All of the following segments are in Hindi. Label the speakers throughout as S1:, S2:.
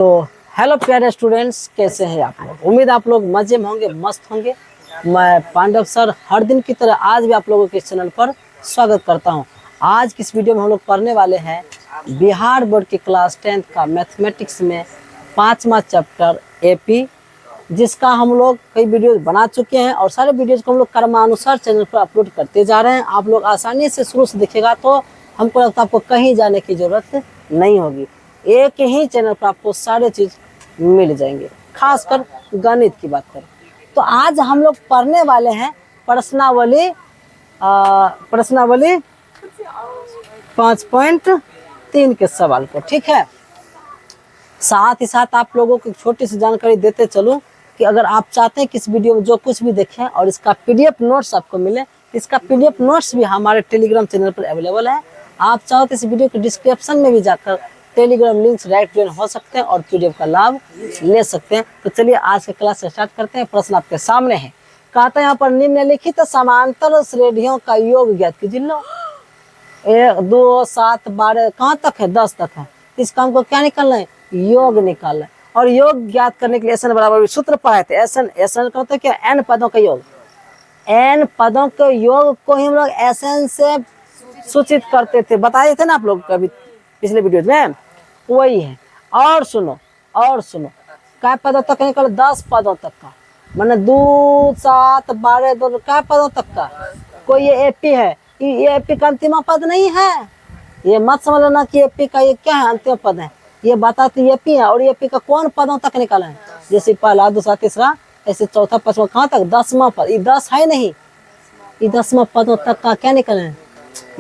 S1: तो हेलो प्यारे स्टूडेंट्स, कैसे हैं आप लोग। उम्मीद आप लोग मजे में होंगे, मस्त होंगे। मैं पांडव सर हर दिन की तरह आज भी आप लोगों के चैनल पर स्वागत करता हूं। आज की इस वीडियो में हम लोग पढ़ने वाले हैं बिहार बोर्ड की क्लास 10th का मैथमेटिक्स में 5वां चैप्टर एपी, जिसका हम लोग कई वीडियोस बना चुके हैं और सारे वीडियोस को हम लोग क्रमानुसार चैनल पर अपलोड करते जा रहे हैं। आप लोग आसानी से शुरू से देखिएगा तो हमको लगता है आपको कहीं जाने की जरूरत नहीं होगी। एक ही चैनल पर आपको सारे चीज मिल जाएंगे, खासकर गणित की बात करें तो आज हम लोग पढ़ने वाले हैं प्रश्नावली 5.3 के सवाल को। ठीक है, साथ ही साथ आप लोगों को छोटी सी जानकारी देते चलूं कि अगर आप चाहते हैं कि इस वीडियो में जो कुछ भी देखें और इसका पीडीएफ नोट्स आपको मिले, इसका पीडीएफ नोट्स भी हमारे टेलीग्राम चैनल पर अवेलेबल है। आप चाहो तो इस वीडियो के डिस्क्रिप्शन में भी जाकर टेलीग्राम लिंक्स राइट ज्वाइन हो सकते हैं और पीडीएफ का लाभ ले सकते हैं। तो चलिए आज के क्लास स्टार्ट करते हैं। प्रश्न आपके सामने है। कहता है यहाँ पर निम्नलिखित समांतर श्रेणियों का योग ज्ञात कीजिए। लो 1 2 7 12 कहाँ तक है? 10 तक है। इस काम को क्या निकालना है? योग निकालना है। और योग ज्ञात करने के लिए एन बराबर सूत्र पढ़ाए थे। एन का होता है क्या? एन पदों का योग। एन पदों के योग को ही हम लोग एन से सूचित करते थे, बताए थे ना आप लोग कभी पिछले वीडियो में, वही है। और सुनो क्या पदों तक निकल? 10 पदों तक का, मैंने 2 7 12 2 क्या पदों तक का। कोई ये एपी है, ये एपी का अंतिम पद नहीं है। ये मत समझ लेना कि एपी का ये क्या है, अंतिम पद है। ये बताती एपी है और एपी का कौन पदों तक निकाला है, जैसे पहला दूसरा तीसरा ऐसे चौथा पांचवा कहाँ तक? 10वां पद। ये 10 है नहीं, ये 10वां पदों तक का क्या निकालना है?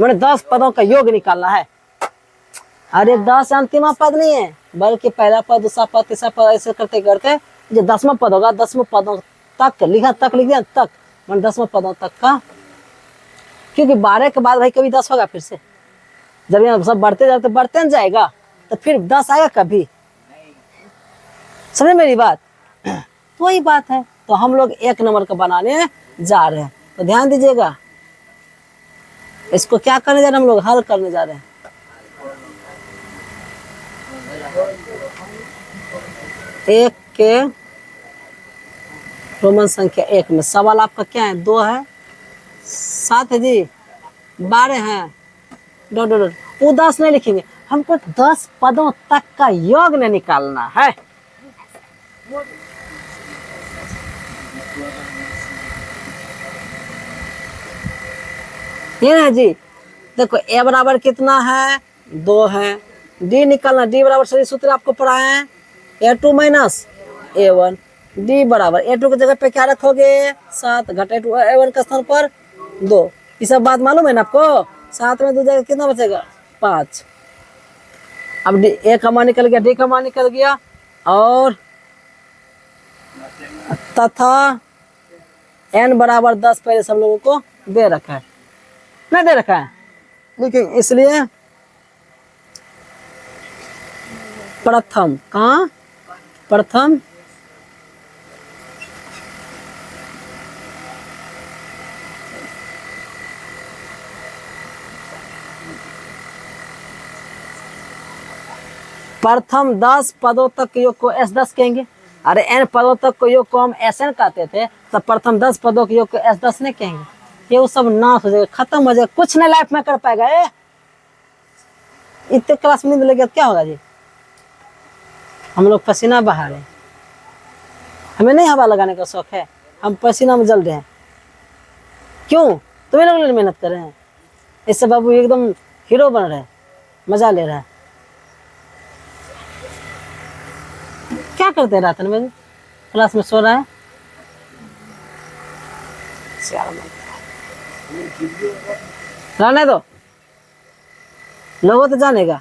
S1: मैंने 10 पदों का योग निकालना है। अरे 10 अंतिम पद नहीं है, बल्कि पहला पद दूसरा पद तीसरा पद ऐसे करते करते जो 10वां पद होगा, 10वां पदों तक लिखा, तक लिख दिया तक, मैंने 10वां पदों तक का। क्योंकि 12 के बाद भाई कभी 10 होगा फिर से, जब यहाँ सब बढ़ते जाते बढ़ते न जाएगा तो फिर 10 आएगा कभी। समझे मेरी बात? तो वही बात है। तो हम लोग 1 नंबर का बनाने जा रहे हैं, तो ध्यान दीजिएगा। इसको क्या करने जा रहे हैं? हम लोग हल करने जा रहे हैं। एक के रोमन संख्या 1 में सवाल आपका क्या है? 2 है, 7 है जी, 12 है, डॉट वो 10 नहीं लिखेंगे, हमको 10 पदों तक का योग नहीं निकालना है। ये ना जी, देखो ए बराबर कितना है? 2 है। डी निकालना, डी बराबर सही सूत्र आपको पढ़ाए हैं, A2 माइनस A1। डी बराबर A2 की जगह पे क्या रखोगे? 7 घटा A1 का स्थान पर 2। ये सब बात मालूम है ना आपको? 7 में 2 जगह कितना बचेगा? 5। अब डी ए का मान निकल गया, डी का मान निकल गया, और तथा n बराबर 10 पहले सब लोगों को दे रखा है, नहीं दे रखा है, लेकिन इसलिए प्रथम कहाँ? प्रथम प्रथम 10 पदों तक के योग को S10 कहेंगे। अरे n पदों तक के योग को हम Sn कहते थे, तो प्रथम 10 पदों के योग को S10 नहीं कहेंगे। ये वो सब नाश हो जाएगा, खत्म हो जाएगा, कुछ नहीं लाइफ में कर पाएगा। इतने क्लास में लगे क्या होगा जी? हम लोग पसीना बहा रहे हैं, हमें नहीं हवा लगाने का शौक है, हम पसीना में जल रहे हैं। क्यों? तुम्हें लोग मेहनत कर रहे हैं, इससे बाबू एकदम हीरो बन रहे हैं, मजा ले रहा है। क्या करते हैं रात में? क्लास में सो रहा है, रहने दो, लोगों तो जानेगा।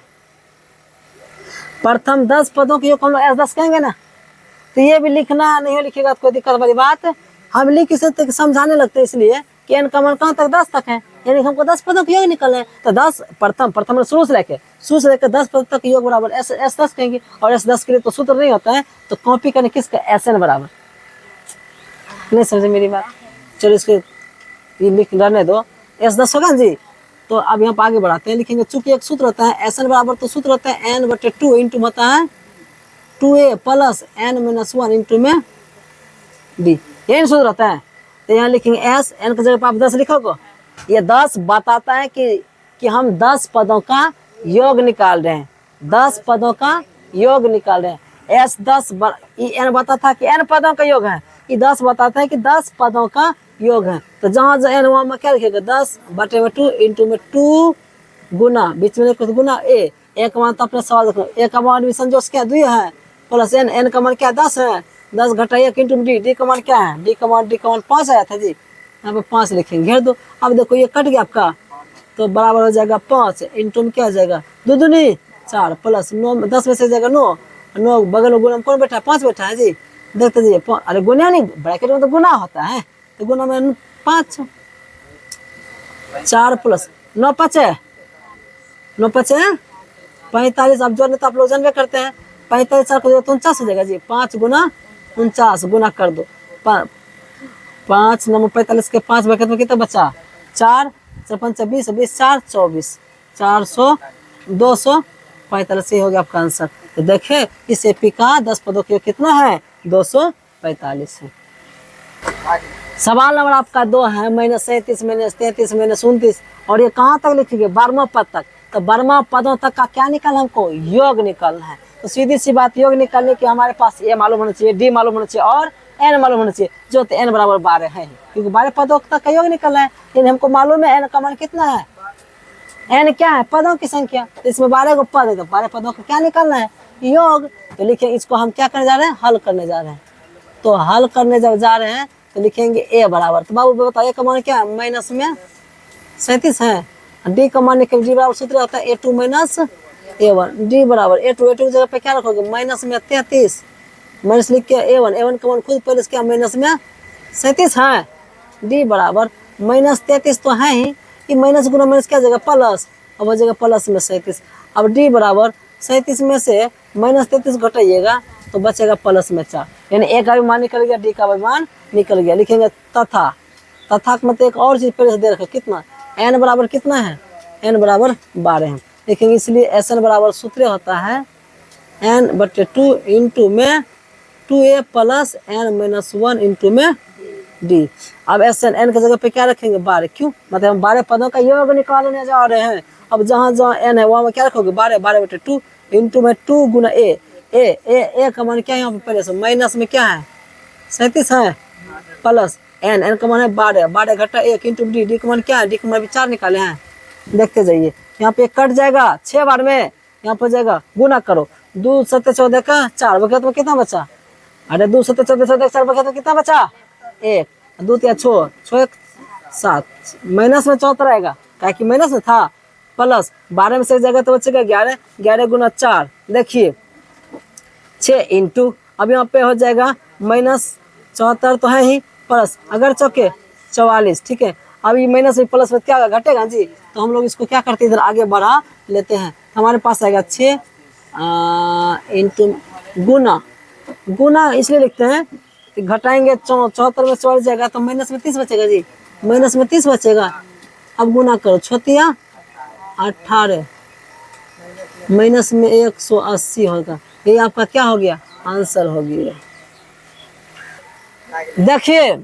S1: प्रथम 10 पदों के योग हम लोग S10 कहेंगे ना, तो ये भी लिखना नहीं हो, लिखेगा तो कोई दिक्कत वाली बात। हम लिख सकते समझाने लगते इसलिए कि n का मान कहाँ तक? 10 तक है, यानी हमको 10 पदों के योग निकलना है। तो 10 प्रथम शुरू से लेके 10 पद तक योग बराबर S10 कहेंगे। और S10 के लिए तो सूत्र नहीं होता है, तो कॉपी करने किसका? Sn बराबर। नहीं समझे मेरी बात? चलो इसके ये लिख रहने दो, S10 होगा जी। तो अब यहाँ पर आगे बढ़ाते हैं, लिखेंगे चूंकि एक सूत्र होता है Sn बराबर, तो सूत्र होता है n/2 इंटू होता है 2a plus n minus 1 into में d, यही सूत्र रहता है। तो यहाँ लिखेंगे s, n की जगह पर आप 10 लिखोगे। ये 10 बताता है कि हम 10 पदों का योग निकाल रहे हैं, 10 पदों का योग निकाल रहे हैं। s 10 n बताता है कि n पदों का योग है, ये 10 बताता है कि 10 पदों का योग है। तो जहाँ n वहाँ में क्या लिखेगा, 10/2 इंटू में 2 गुना, बीच में कुछ गुना a का मान तो अपने सवाल देखो, a का मान भी संजोग क्या 2 है, प्लस n का मान क्या 10 है, 10 घटा 1 इंटू में d का मान क्या है, d का मान 5 आया था जी, यहाँ पे 5 लिखेंगे, घेर दो। अब देखो ये कट गया आपका, तो बराबर हो जाएगा 5 इंटू में क्या हो जाएगा 2 दूनी 4 प्लस 9, 10 में से जाएगा 9, 9 बगल में गुना में कौन बैठा है, 5 बैठा है जी। देखते जी, अरे गुना नहीं, ब्रैकेट में तो गुना होता है, तो गुना में 5, 4 प्लस 9 5 है, 9 5 है 45। अब जोड़ने तो आप लोग जानवे करते हैं, 45 4 को 49 हो जाएगा जी, 5 गुना 49 गुना कर दो, 5 9 45 के 5 ब्रैकेट में कितना बचा, 4 5 20 20 4 24, 400 245 हो गया आपका आंसर। तो देखे इस एपी का 10 पदों की कितना है, 245 है। सवाल नंबर आपका 2 है -37 -33 -29, और ये कहाँ तक लिखेंगे, 12वां पद तक। तो 12वां पदों तक का क्या निकालना, हमको योग निकालना है। तो सीधी सी बात, योग निकालने की हमारे पास ए मालूम होना चाहिए, डी मालूम होना चाहिए और n मालूम होना चाहिए, जो तो n बराबर 12 है, क्योंकि 12 पदों तक का योग निकालना है। लेकिन हमको मालूम है n का मान कितना है, n क्या है, पदों की संख्या, तो इसमें 12 को पद है, तो 12 पदों का क्या निकालना है, योग। तो लिखिए इसको हम क्या करने जा रहे हैं, हल करने जा रहे हैं। तो हल करने जब जा रहे हैं तो लिखेंगे a बराबर, तो बाबू बताओ a का मान क्या है, माइनस में 37 है, d का मान निकल, d बराबर सूत्र होता है a2 माइनस a1, d बराबर a2 की जगह पे क्या रखोगे, माइनस में 33 माइनस लिख के a1 का मान खुद पहले क्या माइनस में 37 है, d बराबर माइनस 33 तो है ही, कि माइनस गुना माइनस क्या जगह प्लस, अब हो जाएगा प्लस में 37। अब d बराबर 37 में से माइनस 33 घटाइएगा तो बचेगा प्लस में 4, यानी a का भी मान निकल गया, d का भी मान निकल गया। लिखेंगे तथा, तथा मतलब एक और चीज पहले से दे रखा, कितना n बराबर कितना है, n बराबर 12 है। लिखेंगे इसलिए Sn बराबर सूत्र होता है n/2 इंटू में 2a plus n minus 1 into में d। अब Sn n की जगह पे क्या रखेंगे, 12, क्यों, मतलब हम 12 पदों का योग निकालने जा रहे हैं। अब जहाँ जहाँ n है वहाँ क्या रखोगे, 12/2 इंटू में 2 गुना a का मान क्या है यहाँ पे, पहले से माइनस में क्या है 37 है, प्लस n का मान है 12 घटा 1 इंटू d का मान क्या है, d का मान भी 4 निकाले हैं। देखते जाइए, यहाँ पे कट जाएगा 6 बार में, यहाँ पर जाएगा गुना करो, 2 7 14 का 4 बचत में कितना बचा, अरे 2 7 14 4 बचत में कितना बचा 1, 2 3 6 7 माइनस में 74 रहेगा, क्या कि माइनस में था, प्लस 12 में से एक जगह तो बचेगा 11, 11 गुना 4, देखिए 6 इंटू, अब यहाँ पे हो जाएगा माइनस 74 तो है ही, प्लस अगर चौके 44, ठीक है। अब ये माइनस में प्लस में क्या घटेगा जी, तो हम लोग इसको क्या करते हैं, इधर आगे बढ़ा लेते हैं, हमारे पास आएगा 6 इंटू गुना, गुना इसलिए लिखते हैं घटाएंगे 74 में 44 जाएगा तो माइनस में 30 बचेगा जी, माइनस में 30 बचेगा। अब गुना करो 6 18 माइनस में 180 होगा, ये आपका क्या हो गया, आंसर हो गया। देखिए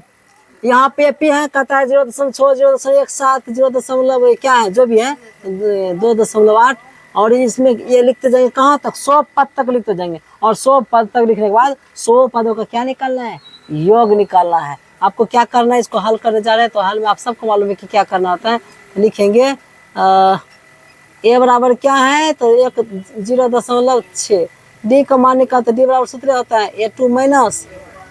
S1: यहाँ पे पी है, कहता है 0.6 0.17 0. क्या है जो भी है 2.8, और इसमें ये लिखते जाएंगे कहाँ तक, 100 पद तक लिखते जाएंगे, और 100 पद तक लिखने के बाद 100 पदों का क्या निकालना है, योग निकालना है। आपको क्या करना है, इसको हल करने जा रहे हैं, तो हल में आप सबको मालूम है कि क्या करना होता है। लिखेंगे a बराबर क्या है, तो 0.6, d का मान निकाल, तो d बराबर सूत्र होता है a2 माइनस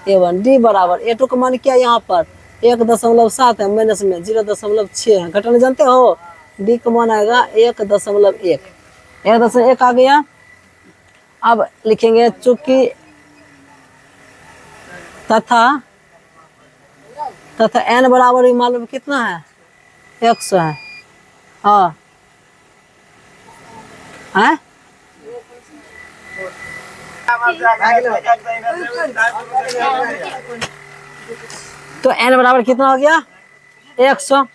S1: a1, d बराबर a2 का मान क्या यहाँ पर 1.7 है, माइनस में 0.6 है, घटाने जानते हो, d का मान आएगा 1.1, 1.1 आ गया। अब लिखेंगे चूंकि तथा n बराबर मालूम कितना है 100 है, हाँ है? तो n बराबर कितना हो गया 100।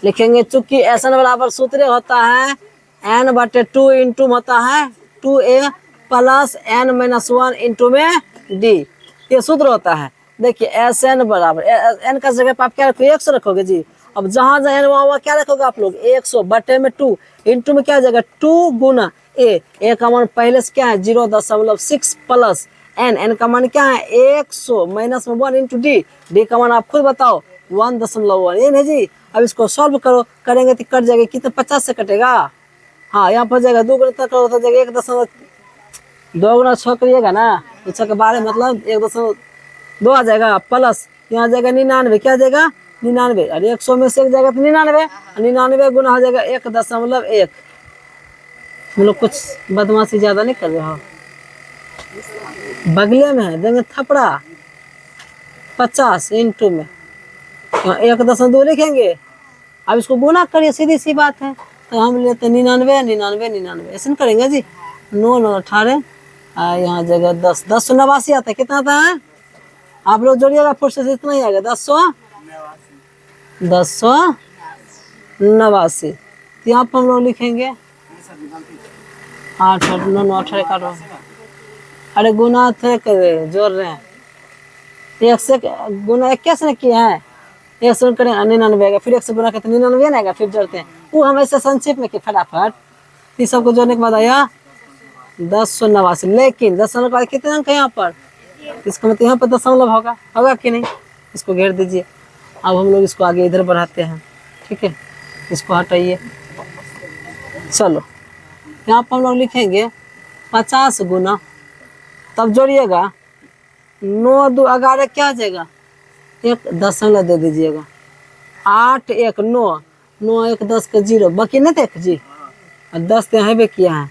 S1: लिखेंगे चूंकि Sn बराबर सूत्र होता है n/2 इंटू होता है 2a plus n minus 1 into में d, ये सूत्र होता है। देखिए एस एन बराबर n का जगह पर आप क्या रखोगे 100 रखोगे जी। अब जहां जहां वहां क्या रखोगे आप लोग 100 बटे में 2 इंटू में क्या आ जाएगा 2 गुना ए का मान पहले से क्या है 0.6 प्लस n का मान क्या है 100 माइनस में 1 इंटू डी का मान आप खुद बताओ 1.1 ये नहीं जी। अब इसको सॉल्व करो, करेंगे तो कट जाएगा कितने 50 से कटेगा। हाँ यहाँ पर जाएगा 2 गुना तक हो जाएगा 1.2 गुना 6 करिएगा ना तो 6 के 12 मतलब 1.2 आ जाएगा प्लस यहाँ जाएगा 99 क्या जाएगा 99 और 100 में से एक जाएगा तो 99 गुना हो जाएगा 1.1। हम लोग कुछ बदमाशी ज्यादा नहीं कर रहे हो, बगले में है देंगे थपड़ा 50 इंटू में 1.2 लिखेंगे। अब इसको गुना करिए सीधी सी बात है तो हम लेते हैं 99 ऐसे करेंगे जी 9 9 18 यहाँ जगह 10 1089 आता है। कितना आता है आप लोग जोड़िएगा फुट से इतना ही आएगा 1089। तो यहाँ पर हम लोग लिखेंगे 8 9 9 18 काटो, अरे गुना थे कर जोड़ रहे हैं 1 से गुना 21 ने किया है 1 से करें 99 आएगा फिर 1 से गुना करते 99 आएगा फिर जोड़ते हैं वो हम ऐसे संक्षेप में कि फटाफट इस सबको जोड़ने के बाद आया 1089। लेकिन 10 के बाद कितने अंक है यहाँ पर इसका मतलब यहाँ पर दशमलव होगा कि नहीं। इसको घेर दीजिए। अब हम लोग इसको आगे इधर बढ़ाते हैं, ठीक है इसको हटाइए। चलो यहाँ पर हम लोग लिखेंगे 50 गुना तब जोड़िएगा 9 2 11 क्या आ जाएगा 1 दशमलव दे दीजिएगा 8 1 9 9 1 10 का 0 बाकी नहीं देख जी और 10 तो यहाँ भी किया है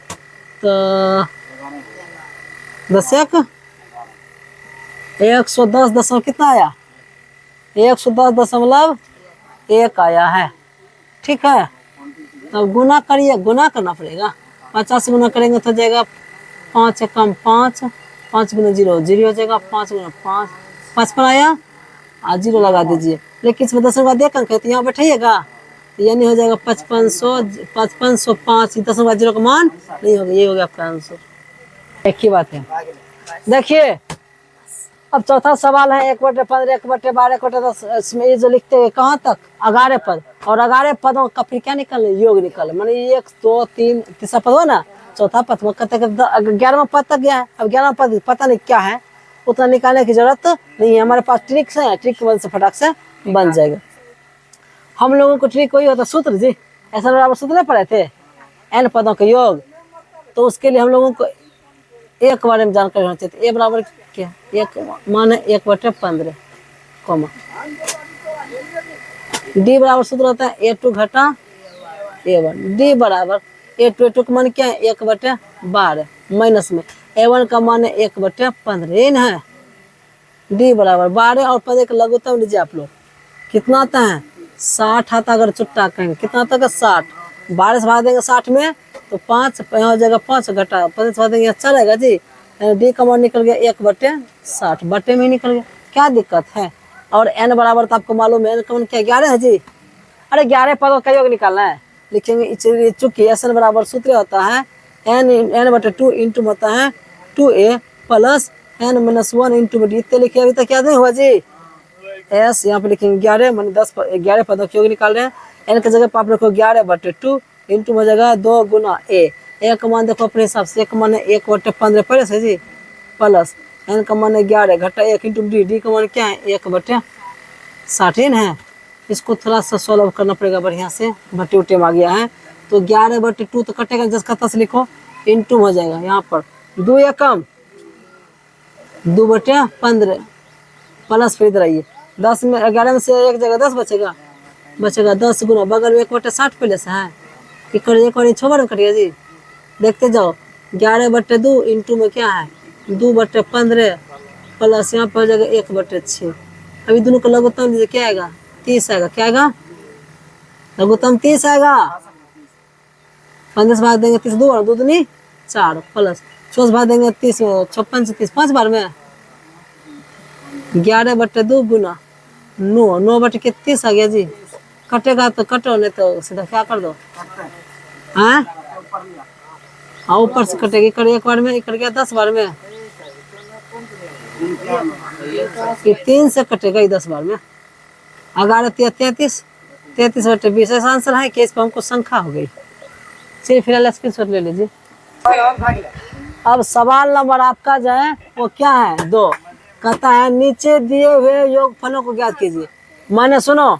S1: तो 10 110 दशमलव कितना आया 110.1 आया है, ठीक है। तब गुना करिए, गुना करना पड़ेगा 50 गुना करेंगे तो जाएगा 5 कम 5 5 गुना 0 0 हो जाएगा 5 गुना 5 5 पर आया और 0 लगा दीजिए। लेकिन इसमें 10 का देख अंक है तो यहाँ बैठाइएगा यानी हो जाएगा 5505 10 का 0 का मान नहीं होगा, ये हो गया आपका आंसर। एक ही बात है। देखिए अब चौथा सवाल है 1/15 1/12 1/10 इसमें ये जो लिखते हैं कहाँ तक 11 पद और 11 पदों का फिर क्या निकले योग निकले माने 1 2 3 तीसरा पद हो ना चौथा पद 11वां पद तक गया है। अब 11वां पद पता नहीं क्या है उतना निकालने की जरूरत नहीं है, हमारे पास ट्रिक्स है, ट्रिक की वजह से फटाक से बन जाएगा। हम लोगों को ट्रिक वही होता सूत्र जी ऐसा बराबर सूत्र नहीं पढ़े थे n पदों का योग, तो उसके लिए हम लोगों को एक बारे में जानकारी होना चाहिए। ए बराबर क्या एक माने 1/15 कॉमा डी बराबर सूत्र होता है a2 घटा a1 डी बराबर a2 का मान क्या है 1/12 माइनस में a1 का मान है 1/15 ये ना है। डी बराबर 12 और 15 का लघुत्तम लीजिए आप लोग कितना आता है 60 आता अगर चुट्टा कहेंगे कितना आता है 60 12 से भाग देंगे 60 में तो 5 यहाँ हो जाएगा 5 घटा 15 से भाग देंगे अच्छा रहेगा जी। डी का मान निकल गया 1/60 बटे में निकल गया, क्या दिक्कत है। और n बराबर तो आपको मालूम है n का मान क्या 11 है जी। अरे 11 पदों का योग निकालना है लिखेंगे चूंकि एस एन बराबर सूत्र होता है n/2 इंटू होता है 2a plus n-1 into D. इतने लिखे अभी तक याद नहीं हुआ जी। एस यहाँ पे लिखेंगे 11 मान 11 पदों के योग निकाल रहे हैं। n की जगह पर आप रखो 11/2 इंटू हो जाएगा 2 गुना a का मान देखो अपने हिसाब से का मान 1/15 पहले से जी प्लस n का मान 11 घटा 1 इंटू डी का मान क्या है 1/60 है। इसको थोड़ा सा सॉल्व करना पड़ेगा बढ़िया से भट्टी उट्टी में आ गया है तो 11/2 तो कटेगा 10 का 10 लिखो इंटू हो जाएगा यहाँ पर 2 या कम 2/15 प्लस फिर इधर आइए 10 में 11 में से एक जगह 10 बचेगा 10 गुना बगल में 1/60 पहले से है कि कर एक बार 6 बार में कटिएगा जी। देखते जाओ 11/2 इंटू में क्या है 2/15 प्लस यहाँ पर हो जाएगा 1/6। अभी दोनों का लघुत्तम लीजिए क्या आएगा 30 आएगा। क्या आएगा लघुत्तम 30 आएगा। 15 से भाग देंगे 30 2 और 2 दूनी 4 प्लस 6 से भाग देंगे 30 56 से 30 5 बार में 11/2 गुना 9/30 आ गया जी। कटेगा तो कटो नहीं तो सीधा क्या कर दो हाँ हाँ ऊपर से कटेगी, कर एक बार में, ये कट गया 10 बार में, ये 3 से कटेगा ये 10 बार में। 11 33, 33 बटे 20 ऐसा आंसर है कि इस पर हमको संख्या हो गई। चलिए फिलहाल स्क्रीनशॉट ले लीजिए। अब सवाल नंबर आपका जो है वो क्या है, 2। कहता है नीचे दिए हुए योगफलों को ज्ञात कीजिए। माने सुनो,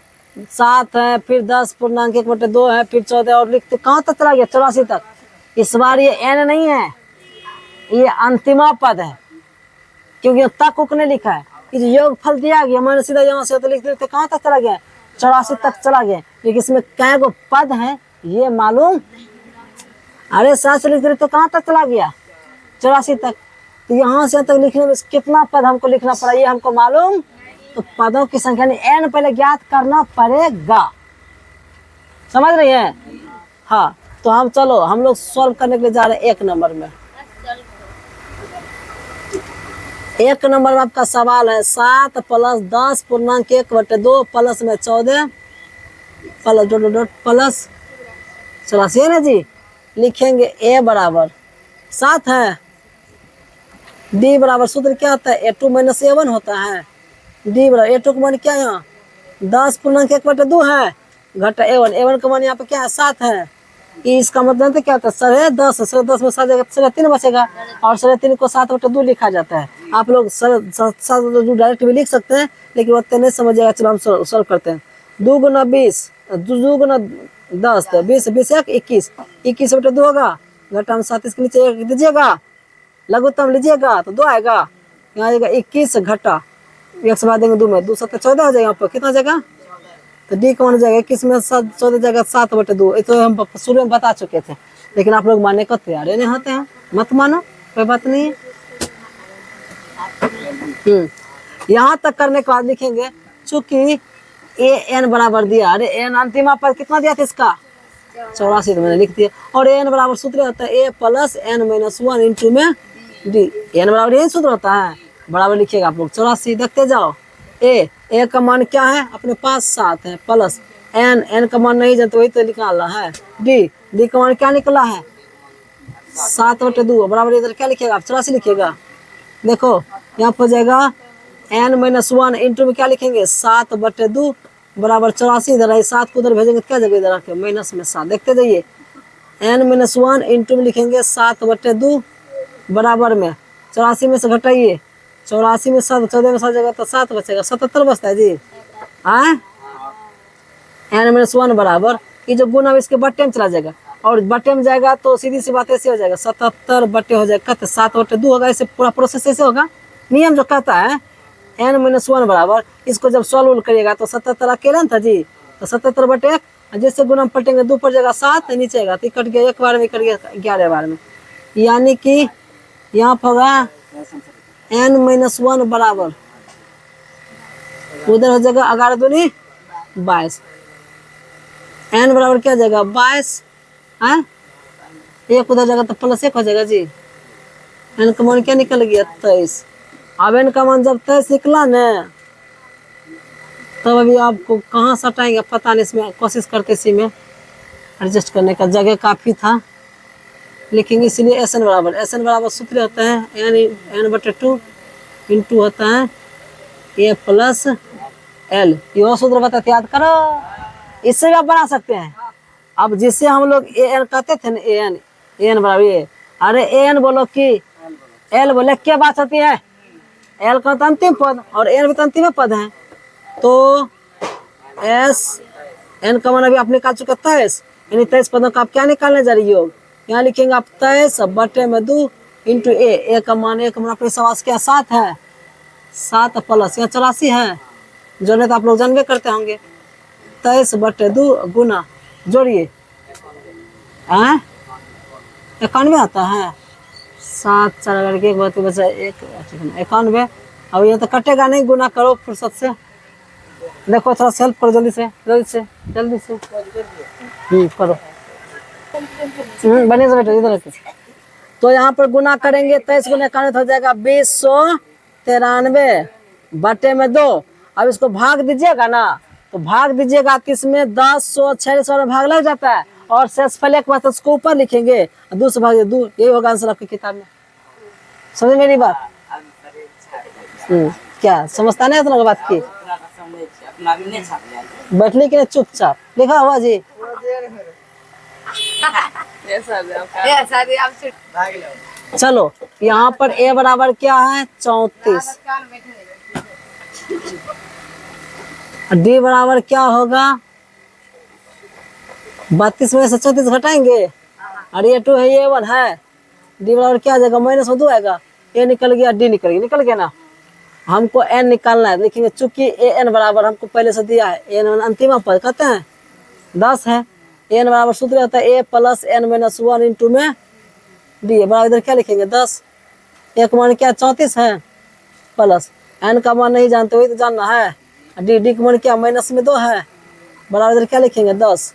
S1: 7 है, फिर 10 पूर्णांक 1 बटे 2 है, फिर 14 और लिखते कहाँ तक चला गया, 84 तक। इस बार ये n नहीं है, ये अंतिमा पद है, क्योंकि तक उक ने लिखा है। ये जो योगफल दिया गया मैंने सीधा यहाँ से तो लिखते लिखते कहाँ तक चला गया, 84 तक चला गया। लेकिन इसमें कै गो पद है ये मालूम, अरे 7 से लिखते लिखते कहाँ तक चला गया, 84 तक। तो यहाँ से तक लिखने में कितना पद हमको लिखना पड़ा ये हमको मालूम, तो पदों की संख्या ने n पहले ज्ञात करना पड़ेगा, समझ रही हैं। हाँ तो हम चलो हम लोग सॉल्व करने के लिए जा रहे हैं 1 नंबर में। 1 नंबर में आपका सवाल है 7 + 10 पूर्णांक 1 बटे 2 प्लस में 14 प्लस डॉट डॉट प्लस 84 है ना जी। लिखेंगे a बराबर 7 है, d बराबर सूत्र क्या होता है, a2 - a1 होता है। d बराबर a2 का मान क्या है यहाँ 10 पूर्णांक 1 बटे 2 है, घटा a1 का मान यहाँ पे क्या है 7 है। इसका मतलब तो क्या होता है 10 में 7 जाएगा 3 बचेगा, और 3 को 7 बटे 2 लिखा जाता है। आप लोग 7 बटे 2 डायरेक्ट भी लिख सकते हैं, लेकिन उतने नहीं समझिएगा। चलो हम सॉल्व करते हैं। 2 गुना 20, 2 गुना 10 तो 20, 20 21, 21 बटे 2 होगा, घटा में 7 इसके नीचे 1 दीजिएगा, लघुत्तम लीजिएगा तो 2 आएगा, यहाँ आएगा 21 घटा 1 से बाद देंगे 2 में, 2 7 14 हो जाएगा। यहाँ पर कितना जाएगा, तो डी कौन हो जाएगा 21 में 14 जाएगा 7 बटे 2। ये तो हम शुरू में बता चुके थे, लेकिन आप लोग मानने को तैयार नहीं होते हैं, मत मानो कोई बात नहीं है। यहाँ तक करने के बाद लिखेंगे चूंकि an बराबर दिया, अरे n अंतिम पद कितना दिया था इसका 84, तो मैंने लिख दिया। और n बराबर सूत्र होता है a + n - 1 इंटू में d, n बराबर यही सूत्र होता है, बराबर लिखिएगा आप लोग 84। देखते जाओ, a का मान क्या है अपने पास 7 है, प्लस n का मान नहीं जानते वही तो निकालना है, d का मान क्या निकला है 7 बटे 2, बराबर इधर क्या लिखिएगा आप 84 लिखिएगा। देखो यहाँ पर जाएगा n - 1 इंटू में क्या लिखेंगे 7 बटे 2 बराबर 84। इधर है 7 को उधर भेजेंगे क्या जगह इधर आके माइनस में 7, देखते जाइए n - 1 इंटू में लिखेंगे 7 बटे 2 बराबर में 84 में से घटाइए, 84 में 7, 14 में 7 जगह तो 7 बचेगा, 77 बचता है जी। आए n - 1 बराबर ये जो गुना इसके बट्टे में चला जाएगा, और बट्टे में जाएगा तो सीधी सी बात ऐसे हो जाएगा 77 बट्टे हो जाएगा 7 बटे 2 होगा। ऐसे पूरा प्रोसेस ऐसे होगा, नियम जो कहता है n - 1 बराबर, इसको जब सॉल्व करिएगा तो 77 अकेला था जी, तो 77 बटे 1, जैसे गुना में पलटेंगे 2 पर जाएगा 7 नीचे आएगा, तो कट गया 1 बार में, कट गया 11 बार में, यानी कि यहाँ पर होगा n - 1 बराबर उधर हो जाएगा 11 दूनी 22, n बराबर क्या जाएगा 22 है, 1 उधर जाएगा तो +1 हो जाएगा जी। n का मान क्या निकल गया 23। अब n का मान जब 23 निकला न, तब अभी आपको कहाँ सटाएंगे पता नहीं, इसमें कोशिश करते इसी में एडजस्ट करने का, जगह काफ़ी था लिखेंगे, इसलिए एस एन बराबर सूत्र होता है n बटे 2 इंटू होता है a + l, ये सूत्र बताते याद करो, इससे भी आप बना सकते हैं। अब जिससे हम लोग an कहते थे ना, an बराबर ये, अरे an बोलो कि l बोले क्या बात होती है, l का अंतिम पद और n भी तो अंतिम पद है, तो s n का मान अभी आप निकाल चुका 23, यानी 23 पदों का आप क्या निकालने जा रही हो, यहाँ लिखेंगे आप 23 बटे में 2 इंटू a का मान अपने सवास क्या 7 है, 7 प्लस यहाँ 84 है, जो नहीं तो आप लोग जानबे करते होंगे, 23 बटे 2 गुना जोड़िए 91 आता है, 7 4 करके 1 बात बचा 91। अब ये तो कटेगा नहीं, गुना करो फुर्सत से, देखो थोड़ा सेल्फ करो जल्दी से करो, बने से बेटा इधर रखिए। तो यहाँ पर गुना करेंगे 23 गुना 91 हो जाएगा 2093 बटे में 2। अब इसको भाग दीजिएगा ना, तो भाग दीजिएगा तो इसमें 10 100 600 में भाग लग जाता है, और शेषफल एक बात उसको ऊपर लिखेंगे और 2 से भाग 2, यही होगा आंसर आपकी किताब में। समझ मेरी बात? क्या समझता नहीं उतना बात की? बैठने के लिए चुपचाप लिखा हुआ जी। चलो यहाँ पर a बराबर क्या है 34, d बराबर क्या होगा 32 में से 34 घटाएंगे और ये 2 है ये 1 है, d बराबर क्या आ जाएगा -2 आएगा, a निकल गया d निकल गया ना। हमको n निकालना है, लिखेंगे चूंकि an बराबर हमको पहले से दिया है, n अंतिम पद कहते हैं 10 है, n बराबर सूत्र होता है a plus n minus 1 into में d बराबर इधर क्या लिखेंगे 10, एक मान क्या 34 है प्लस n का मान नहीं जानते वही तो जानना है, d का मान क्या माइनस में 2 है बराबर इधर क्या लिखेंगे 10,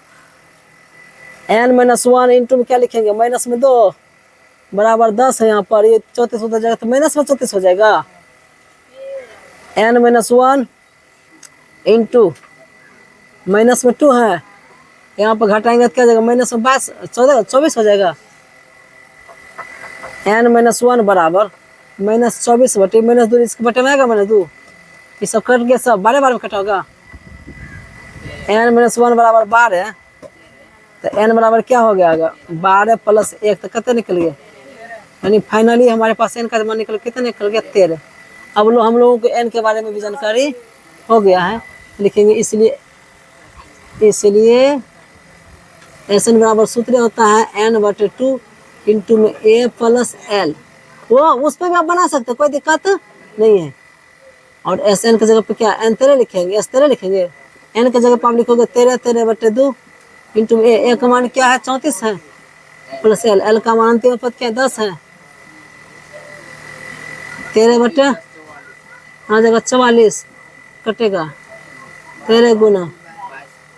S1: n माइनस 1 इंटू में क्या लिखेंगे माइनस में 2 बराबर 10 है। यहाँ पर ये 34 उधर जाएगा तो माइनस में 34 हो जाएगा, n माइनस 1 इंटू माइनस में 2 है, यहाँ पर घटाएंगे तो क्या जाएगा माइनस में 24 हो जाएगा, n माइनस 1 बराबर -24 बटे -2, इसके बटे में आएगा -2, ये सब कट गया, सब 12 में कटा होगा, n माइनस 1 बराबर 12 तो n बराबर क्या हो गया 12 प्लस 1 तो कितने निकल गए, यानी फाइनली हमारे पास n का मान निकल कितना निकल गया 13। अब हम लोगों को n के बारे में भी जानकारी हो गया है, लिखेंगे इसलिए Sn बराबर सूत्र होता है n/2 इंटू में a प्लस l, वो उस पर भी आप बना सकते, कोई दिक्कत नहीं है। और Sn की जगह पे क्या n 13 लिखेंगे, s 13 लिखेंगे, n की जगह पर आप लिखोगे 13/2 इंटू में a का मान क्या है 34 है प्लस l का मान अंतिम पद क्या 10 है, 13 आ जाएगा 44 कटेगा 13 गुना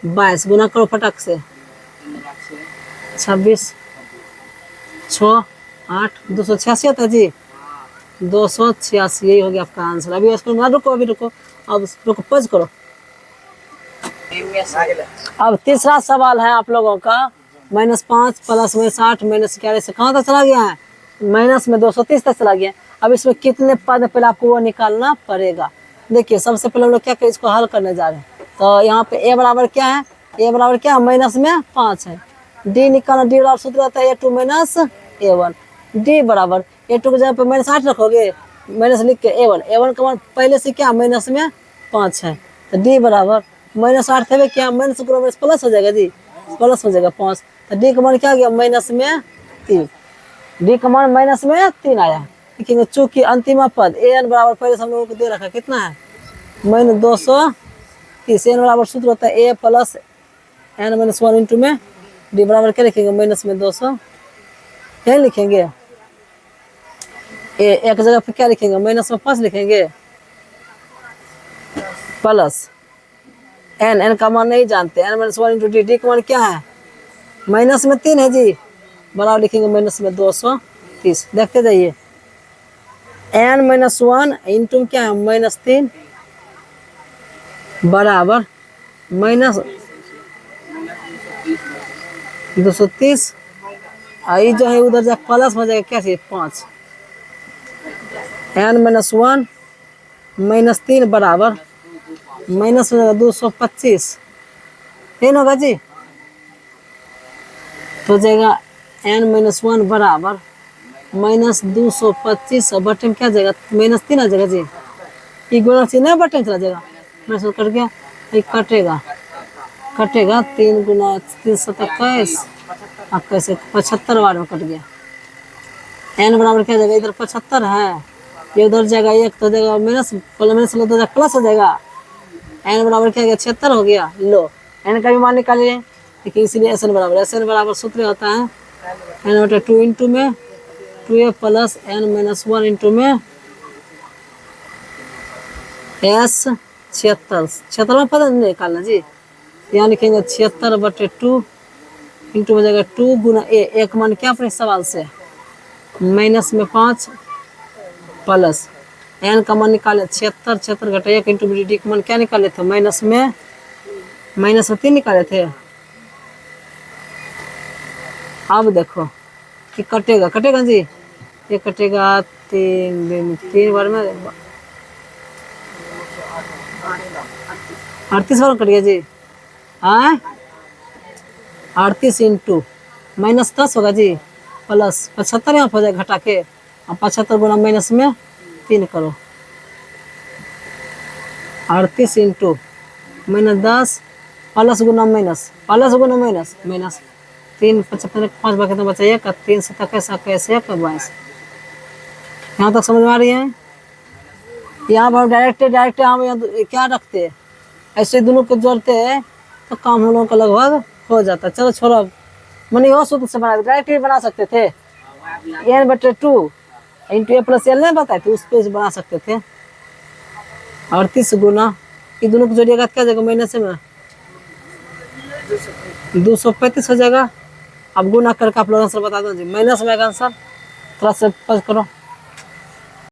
S1: 22 गुना करो फटाक से 26 6 8 286 होता है जी, 286 यही हो गया आपका आंसर। अभी उसको ना रुको, अभी रुको, अब रुको पॉज करो। अब तीसरा सवाल है आप लोगों का -5 प्लस में 60 माइनस 11 से कहाँ तक चला गया है माइनस में 230 तक चला गया। अब इसमें कितने पद पहले आपको वो निकालना पड़ेगा। देखिए सबसे पहले हम लोग क्या करें, इसको हल करने जा रहे हैं। तो यहाँ पे a बराबर क्या है, a बराबर क्या है माइनस में 5 है, d निकालना, d बराबर सूत्र आता है a2 माइनस a1, d बराबर a2 की जगह पे -8 रखोगे, माइनस लिख के a1 का मान पहले से क्या माइनस में 5 है, तो d बराबर -8 थे क्या माइनस प्लस हो जाएगा जी, प्लस हो जाएगा 5, तो d का मान क्या आ गया माइनस में 3, d का मान माइनस में 3 आया। लिखेंगे चूंकि अंतिम पद an बराबर पहले से हम लोगों को दे रखा कितना है -230, n बराबर सूत्र होता है a plus n minus 1 into में d बराबर क्या लिखेंगे माइनस में 200, क्या लिखेंगे एक जगह पे क्या लिखेंगे माइनस में 5 लिखेंगे प्लस n का मान नहीं जानते, n माइनस 1 इंटू d का मान क्या है माइनस में 3 है जी, बराबर लिखेंगे माइनस में 230। देखते जाइए n माइनस 1 इंटू क्या है -3 बराबर माइनस 230, आई जो है उधर जा प्लस हो जाएगा कैसे 5, n माइनस 1 -3 बराबर माइनस हो जाएगा 225, तीन होगा जी, तो जाएगा n माइनस 1 बराबर -225 और बटे में क्या जाएगा -3 आ जाएगा जी, ये गुणा से नहीं बटे चला जाएगा, माइनस कट गया, ये कटेगा 3 गुना 3 27 और कैसे 75 बार में कट गया, n बराबर क्या जाएगा इधर 75 है, ये उधर जाएगा एक तो जाएगा माइनस प्लस हो जाएगा, n बराबर क्या गया 76 हो गया। लो n का भी मान निकालिए, लेकिन इसलिए Sn बराबर सूत्र होता है n/2 इंटू में 2a plus n minus 1 into में s 76 में पता नहीं निकालना जी, यहाँ लिखेंगे 76/2 इंटू हो जाएगा 2 गुना a, एक मान क्या अपने सवाल से माइनस में 5 प्लस n का मान निकाले 76 घटा 1 इंटू d का मान क्या निकाले थे माइनस में 3 निकाले थे, अब देखो कि कटेगा कटेगा जी, ये कटेगा 3 बार में 38 बार कट गया जी। हाँ 38 इंटू -10 होगा जी, प्लस 75 यहाँ हो जाएगा घटा के, अब 75 गुना माइनस में 3 करो। 38 इंटू -10 प्लस गुना माइनस, प्लस गुना माइनस, माइनस 3 55 5 बार कितना बचा, 1 3 7 कैसे 22। यहाँ तक समझ में आ रही है? यहाँ पर डायरेक्ट हम क्या रखते हैं, ऐसे दोनों को जोड़ते हैं तो काम हम लोगों का लगभग हो जाता है। चलो छोड़ो, अब मैंने यह सूत्र से बना डायरेक्ट भी बना सकते थे, n/2 इंटू a + l नहीं बताए तो उस पर बना सकते थे। 38 गुना ये दोनों को जोड़िएगा क्या जाएगा, माइनस में 235 हो जाएगा। अब गुना करके आप लोग आंसर बता दो जी, माइनस में आंसर थोड़ा सा करो।